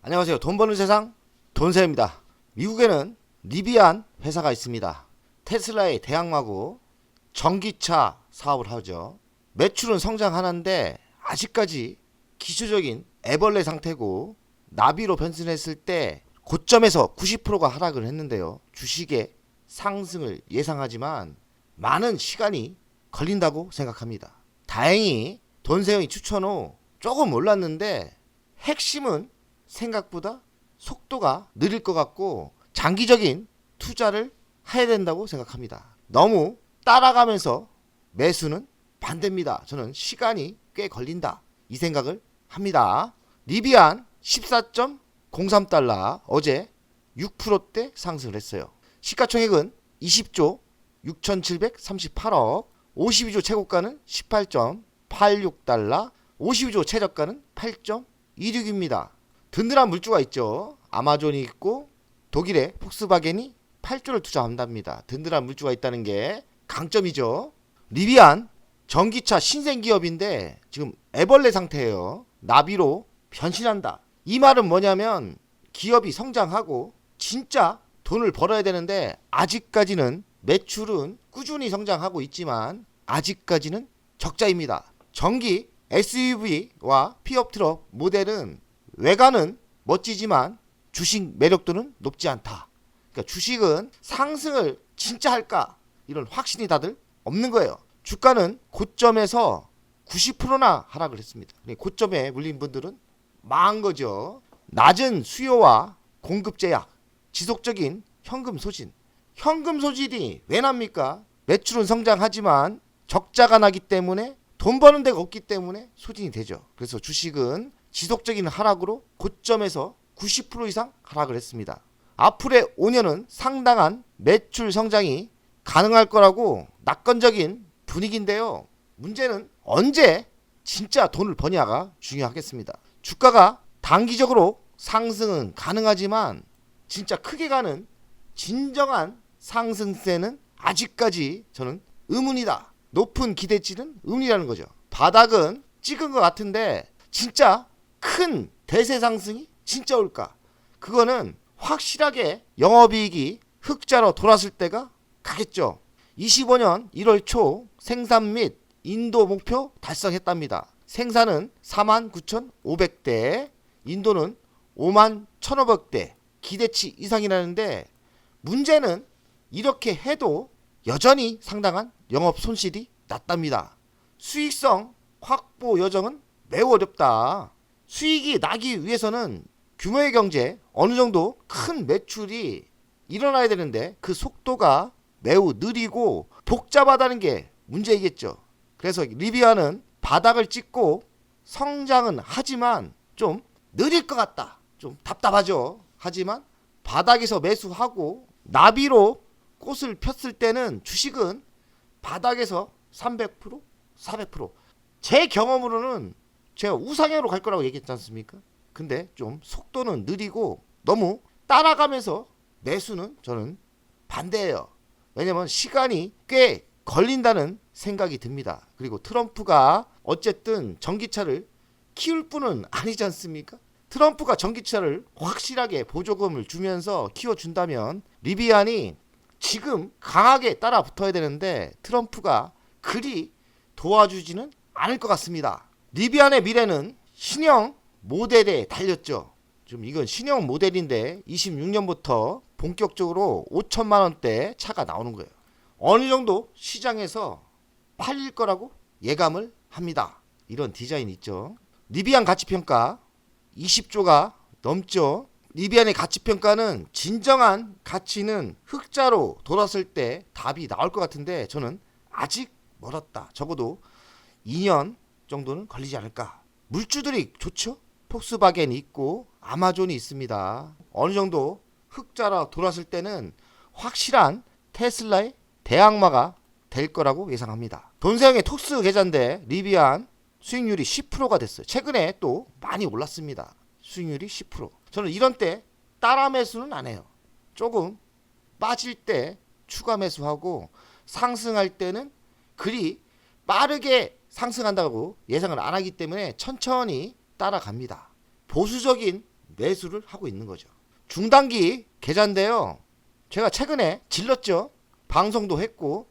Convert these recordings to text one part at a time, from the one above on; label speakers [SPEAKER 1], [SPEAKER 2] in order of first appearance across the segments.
[SPEAKER 1] 안녕하세요. 돈 버는 세상 돈세입니다. 미국에는 리비안 회사가 있습니다. 테슬라의 대항마고 전기차 사업을 하죠. 매출은 성장하는데 아직까지 기초적인 애벌레 상태고, 나비로 변신했을 때 고점에서 90%가 하락을 했는데요. 주식의 상승을 예상하지만 많은 시간이 걸린다고 생각합니다. 다행히 돈세형이 추천 후 조금 올랐는데, 핵심은 생각보다 속도가 느릴 것 같고 장기적인 투자를 해야 된다고 생각합니다. 너무 따라가면서 매수는 반대입니다. 저는 시간이 꽤 걸린다, 이 생각을 합니다. 리비안 14.03달러, 어제 6%대 상승을 했어요. 시가총액은 20조 6,738억, 52조 최고가는 18.86달러, 52조 최저가는 8.26입니다. 든든한 물주가 있죠. 아마존이 있고 독일의 폭스바겐이 8조를 투자한답니다. 든든한 물주가 있다는 게 강점이죠. 리비안 전기차 신생 기업인데 지금 애벌레 상태예요. 나비로 변신한다. 이 말은 뭐냐면 기업이 성장하고 진짜 돈을 벌어야 되는데, 아직까지는 매출은 꾸준히 성장하고 있지만 아직까지는 적자입니다. 전기 SUV와 픽업 트럭 모델은 외관은 멋지지만 주식 매력도는 높지 않다. 그러니까 주식은 상승을 진짜 할까, 이런 확신이 다들 없는 거예요. 주가는 고점에서 90%나 하락을 했습니다. 고점에 물린 분들은 망한 거죠. 낮은 수요와 공급 제약, 지속적인 현금 소진. 현금 소진이 왜 납니까? 매출은 성장하지만 적자가 나기 때문에, 돈 버는 데가 없기 때문에 소진이 되죠. 그래서 주식은 지속적인 하락으로 고점에서 90% 이상 하락을 했습니다. 앞으로의 5년은 상당한 매출 성장이 가능할 거라고 낙관적인 분위기인데요. 문제는 언제 진짜 돈을 버냐가 중요하겠습니다. 주가가 단기적으로 상승은 가능하지만 진짜 크게 가는 진정한 상승세는 아직까지 저는 의문이다. 높은 기대치는 의문이라는 거죠. 바닥은 찍은 것 같은데 진짜 큰 대세 상승이 진짜 올까? 그거는 확실하게 영업이익이 흑자로 돌았을 때가 가겠죠. 25년 1월 초 생산 및 인도 목표 달성했답니다. 생산은 49,500대, 인도는 51,500대, 기대치 이상이라는데, 문제는 이렇게 해도 여전히 상당한 영업 손실이 났답니다. 수익성 확보 여정은 매우 어렵다. 수익이 나기 위해서는 규모의 경제, 어느 정도 큰 매출이 일어나야 되는데 그 속도가 매우 느리고 복잡하다는 게 문제이겠죠. 그래서 리비아는 바닥을 찍고 성장은 하지만 좀 느릴 것 같다. 좀 답답하죠. 하지만 바닥에서 매수하고 나비로 꽃을 폈을 때는 주식은 바닥에서 300%, 400%. 제 경험으로는 제가 우상향으로 갈 거라고 얘기했지 않습니까? 근데 좀 속도는 느리고 너무 따라가면서 매수는 저는 반대예요. 왜냐면 시간이 꽤 걸린다는 생각이 듭니다. 그리고 트럼프가 어쨌든 전기차를 키울 뿐은 아니지 않습니까? 트럼프가 전기차를 확실하게 보조금을 주면서 키워준다면 리비안이 지금 강하게 따라 붙어야 되는데 트럼프가 그리 도와주지는 않을 것 같습니다. 리비안의 미래는 신형 모델에 달렸죠. 지금 이건 신형 모델인데 26년부터 본격적으로 5천만 원대 차가 나오는 거예요. 어느 정도 시장에서 팔릴 거라고 예감을 합니다. 이런 디자인 있죠. 리비안 가치평가 20조가 넘죠. 리비안의 가치평가는 진정한 가치는 흑자로 돌았을 때 답이 나올 것 같은데 저는 아직 멀었다. 적어도 2년 정도는 걸리지 않을까. 물주들이 좋죠. 폭스바겐이 있고 아마존이 있습니다. 어느 정도 흑자로 돌았을 때는 확실한 테슬라의 대항마가 될 거라고 예상합니다. 돈세형의 톡스 계좌인데 리비안 수익률이 10%가 됐어요. 최근에 또 많이 올랐습니다. 수익률이 10%. 저는 이런 때 따라 매수는 안 해요. 조금 빠질 때 추가 매수하고 상승할 때는 그리 빠르게 상승한다고 예상을 안 하기 때문에 천천히 따라갑니다. 보수적인 매수를 하고 있는 거죠. 중단기 계좌인데요. 제가 최근에 질렀죠. 방송도 했고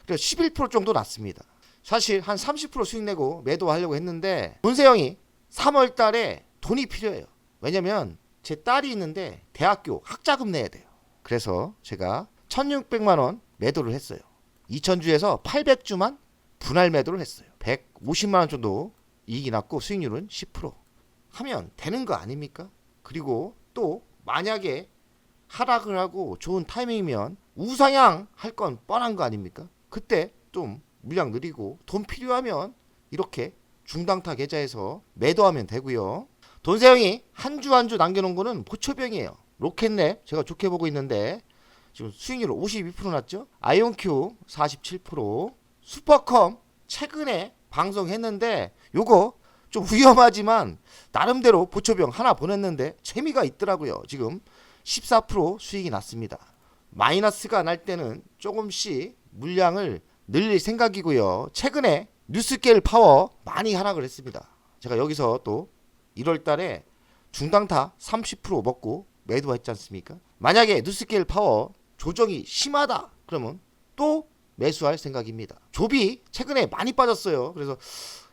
[SPEAKER 1] 그래서 11% 정도 났습니다. 사실 한 30% 수익 내고 매도하려고 했는데 돈세형이 3월 달에 돈이 필요해요. 왜냐면 제 딸이 있는데 대학교 학자금 내야 돼요. 그래서 제가 1600만 원 매도를 했어요. 2000주에서 800주만 분할 매도를 했어요. 150만 원 정도 이익이 났고 수익률은 10% 하면 되는 거 아닙니까? 그리고 또 만약에 하락을 하고 좋은 타이밍이면 우상향 할 건 뻔한 거 아닙니까? 그때 좀 물량 느리고 돈 필요하면 이렇게 중당타 계좌에서 매도하면 되고요. 돈세형이 한 주 한 주 남겨놓은 거는 보초병이에요. 로켓랩 제가 좋게 보고 있는데 지금 수익률 52% 났죠. 아이온큐 47%, 슈퍼컴 최근에 방송했는데 요거 좀 위험하지만 나름대로 보초병 하나 보냈는데 재미가 있더라고요. 지금 14% 수익이 났습니다. 마이너스가 날 때는 조금씩 물량을 늘릴 생각이고요. 최근에 뉴스케일 파워 많이 하락을 했습니다. 제가 여기서 또 1월 달에 중당타 30% 먹고 매도했지 않습니까? 만약에 뉴스케일 파워 조정이 심하다 그러면 또 매수할 생각입니다. 조비 최근에 많이 빠졌어요. 그래서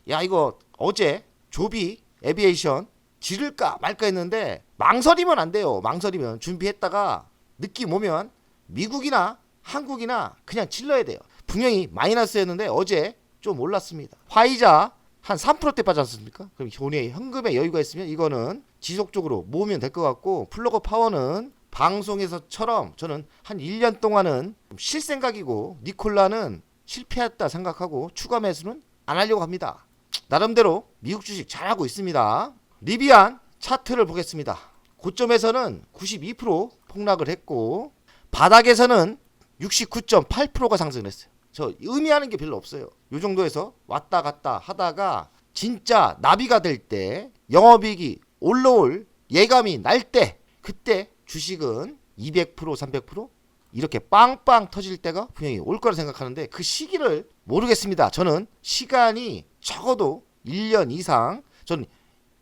[SPEAKER 1] 야 이거 어제 조비 에비에이션 지를까 말까 했는데 망설이면 안 돼요. 망설이면 준비했다가 느낌 오면 미국이나 한국이나 그냥 질러야 돼요. 분명히 마이너스였는데 어제 좀 올랐습니다. 화이자 한 3%대 빠지 않습니까? 그럼 돈에 현금에 여유가 있으면 이거는 지속적으로 모으면 될 것 같고 플러그 파워는 방송에서처럼 저는 한 1년 동안은 쉴 생각이고 니콜라는 실패했다 생각하고 추가 매수는 안 하려고 합니다. 나름대로 미국 주식 잘하고 있습니다. 리비안 차트를 보겠습니다. 고점에서는 92% 폭락을 했고 바닥에서는 69.8%가 상승을 했어요. 저 의미하는 게 별로 없어요. 이 정도에서 왔다 갔다 하다가 진짜 나비가 될 때 영업이익이 올라올 예감이 날 때 그때 주식은 200% 300% 이렇게 빵빵 터질 때가 분명히 올 거라 생각하는데 그 시기를 모르겠습니다. 저는 시간이 적어도 1년 이상 저는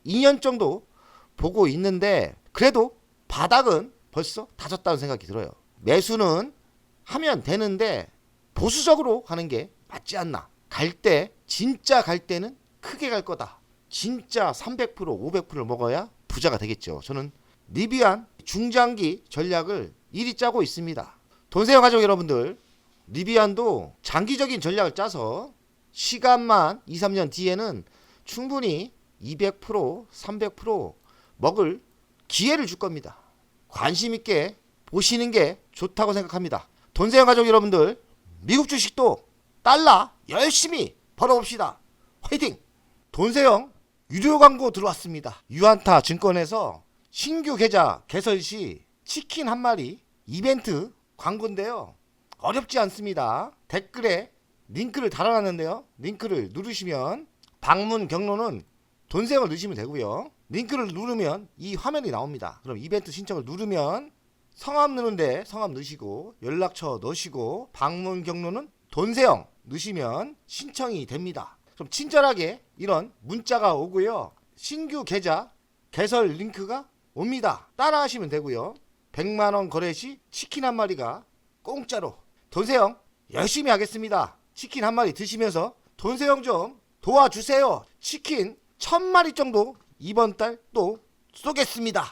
[SPEAKER 1] 2년 정도 보고 있는데 그래도 바닥은 벌써 다졌다는 생각이 들어요. 매수는 하면 되는데 보수적으로 가는 게 맞지 않나. 갈 때 진짜 갈 때는 크게 갈 거다. 진짜 300% 500%를 먹어야 부자가 되겠죠. 저는 리비안 중장기 전략을 이리 짜고 있습니다. 돈세형 가족 여러분들 리비안도 장기적인 전략을 짜서 시간만 2, 3년 뒤에는 충분히 200% 300% 먹을 기회를 줄 겁니다. 관심 있게 보시는 게 좋다고 생각합니다. 돈세형 가족 여러분들 미국 주식도 달러 열심히 벌어봅시다. 화이팅! 돈세형 유료 광고 들어왔습니다. 유한타 증권에서 신규 계좌 개설 시 치킨 한 마리 이벤트 광고인데요. 어렵지 않습니다. 댓글에 링크를 달아놨는데요. 링크를 누르시면 방문 경로는 돈세형을 넣으시면 되고요. 링크를 누르면 이 화면이 나옵니다. 그럼 이벤트 신청을 누르면 성함 넣는데 성함 넣으시고 연락처 넣으시고 방문 경로는 돈세형 넣으시면 신청이 됩니다. 좀 친절하게 이런 문자가 오고요. 신규 계좌 개설 링크가 옵니다. 따라 하시면 되고요. 100만원 거래 시 치킨 한 마리가 공짜로. 돈세형 열심히 하겠습니다. 치킨 한 마리 드시면서 돈세형 좀 도와주세요. 치킨 1000마리 정도 이번 달 또 쏘겠습니다.